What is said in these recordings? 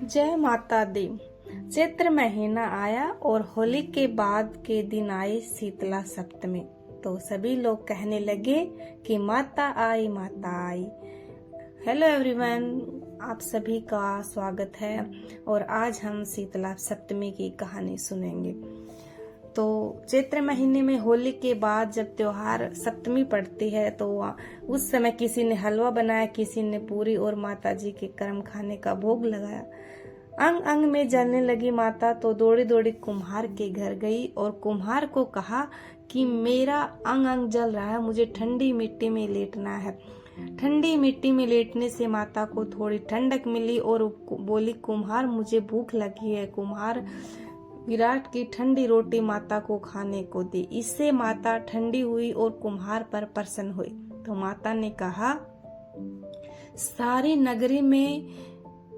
जय माता दी। चैत्र महीना आया और होली के बाद के दिन आई शीतला सप्तमी। तो सभी लोग कहने लगे कि माता आई माता आई। हेलो एवरीवन, आप सभी का स्वागत है और आज हम शीतला सप्तमी की कहानी सुनेंगे। तो चैत्र महीने में होली के बाद जब त्योहार सप्तमी पड़ती है तो उस समय किसी ने हलवा बनाया, किसी ने पूरी और माता जी के कर्म खाने का भोग लगाया। अंग अंग में जलने लगी माता तो दौड़ी दौड़ी कुम्हार के घर गई और कुम्हार को कहा कि मेरा अंग अंग जल रहा है, मुझे ठंडी मिट्टी में लेटना है। ठंडी मिट्टी में लेटने से माता को थोड़ी ठंडक मिली और बोली, कुम्हार मुझे भूख लगी है। कुम्हार विराट की ठंडी रोटी माता को खाने को दी। इससे माता ठंडी हुई और कुम्हार पर प्रसन्न हुई। तो माता ने कहा, सारी नगरी में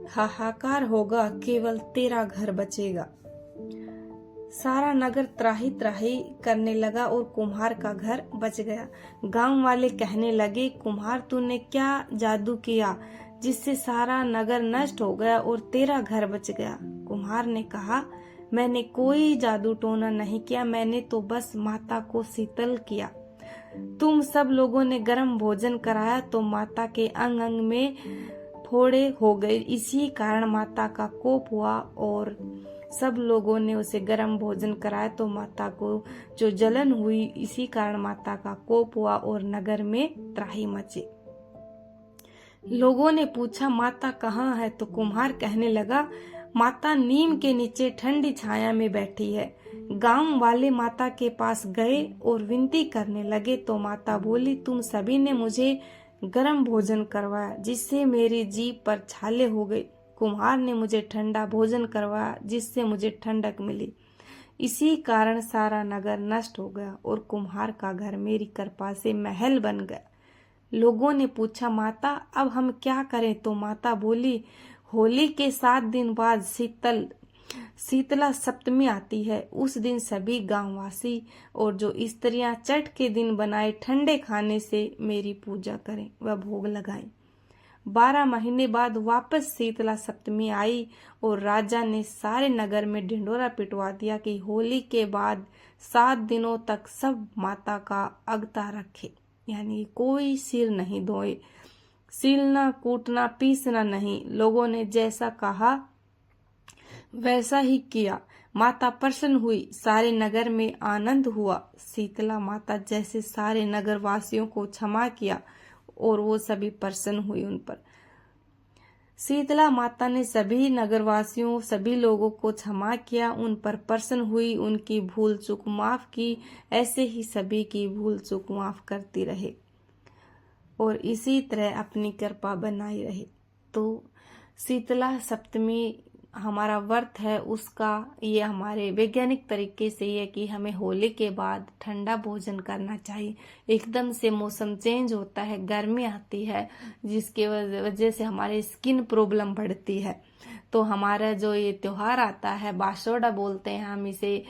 हाहाकार होगा, केवल तेरा घर बचेगा। सारा नगर त्राही त्राही करने लगा और कुम्हार का घर बच गया। गांव वाले कहने लगे, कुम्हार तूने क्या जादू किया जिससे सारा नगर नष्ट हो गया और तेरा घर बच गया। कुम्हार ने कहा, मैंने कोई जादू टोना नहीं किया, मैंने तो बस माता को शीतल किया। तुम सब लोगों ने गर्म भोजन कराया तो माता के अंग अंग में फोड़े हो गए। इसी कारण माता का कोप हुआ और सब लोगों ने उसे गर्म भोजन कराया तो माता को जो जलन हुई, इसी कारण माता का कोप हुआ और नगर में त्राही मची। लोगों ने पूछा, माता कहाँ है? तो कुम्हार कहने लगा, माता नीम के नीचे ठंडी छाया में बैठी है। गांव वाले माता के पास गए और विनती करने लगे तो माता बोली, तुम सभी ने मुझे गर्म भोजन करवाया जिससे मेरी जीभ पर छाले हो गई। कुम्हार ने मुझे ठंडा भोजन करवाया जिससे मुझे ठंडक मिली। इसी कारण सारा नगर नष्ट हो गया और कुम्हार का घर मेरी कृपा से महल बन गया। लोगों ने पूछा, माता अब हम क्या करें? तो माता बोली, होली के 7 दिन बाद शीतला सप्तमी आती है। उस दिन सभी गांववासी और जो स्त्रियां छठ के दिन बनाए ठंडे खाने से मेरी पूजा करें व भोग लगाएं। 12 महीने बाद वापस शीतला सप्तमी आई और राजा ने सारे नगर में ढिंढोरा पिटवा दिया कि होली के बाद 7 दिनों तक सब माता का अगता रखे, यानी कोई सिर नहीं धोए, सीलना कूटना पीसना नहीं। लोगों ने जैसा कहा वैसा ही किया। माता प्रसन्न हुई, सारे नगर में आनंद हुआ। शीतला माता जैसे सारे नगर वासियों को क्षमा किया और वो सभी प्रसन्न हुई उन पर। शीतला माता ने सभी नगरवासियों, सभी लोगों को क्षमा किया, उन पर प्रसन्न हुई, उनकी भूल चूक माफ की। ऐसे ही सभी की भूल चूक माफ करती रहे और इसी तरह अपनी कृपा बनाई रहे। तो शीतला सप्तमी हमारा व्रत है, उसका ये हमारे वैज्ञानिक तरीके से ये कि हमें होली के बाद ठंडा भोजन करना चाहिए। एकदम से मौसम चेंज होता है, गर्मी आती है, जिसके वजह से हमारे स्किन प्रॉब्लम बढ़ती है। तो हमारा जो ये त्योहार आता है, बासोड़ा बोलते हैं हम इसे,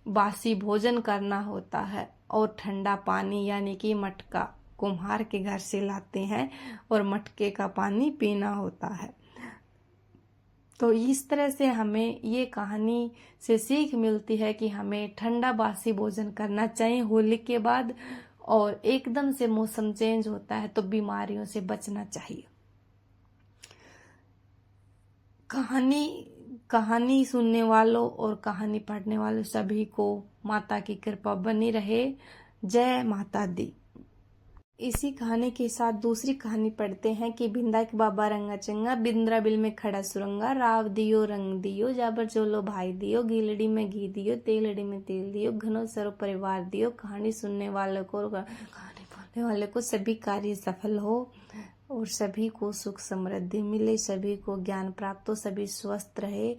बासी भोजन करना होता है और ठंडा पानी यानी कि मटका कुम्हार के घर से लाते हैं और मटके का पानी पीना होता है। तो इस तरह से हमें ये कहानी से सीख मिलती है कि हमें ठंडा बासी भोजन करना चाहिए होली के बाद, और एकदम से मौसम चेंज होता है तो बीमारियों से बचना चाहिए। कहानी सुनने वालों और कहानी पढ़ने वालों सभी को माता की कृपा बनी रहे। जय माता दी। इसी कहानी के साथ दूसरी कहानी पढ़ते हैं कि बिंदा के बाबा रंगा चंगा, बिंद्रा बिल में खड़ा सुरंगा, राव दियो रंग दियो, जाबर चोलो भाई दियो, गीलड़ी में घी दियो, तेलड़ी में तेल दियो, घनो सरो परिवार दियो। कहानी सुनने वालों को, कहानी बोलने वाले को सभी कार्य सफल हो और सभी को सुख समृद्धि मिले, सभी को ज्ञान प्राप्त हो, सभी स्वस्थ रहे।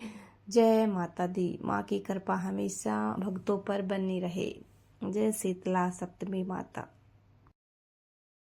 जय माता दी। माँ की कृपा हमेशा भक्तों पर बनी रहे। जय शीतला सप्तमी माता।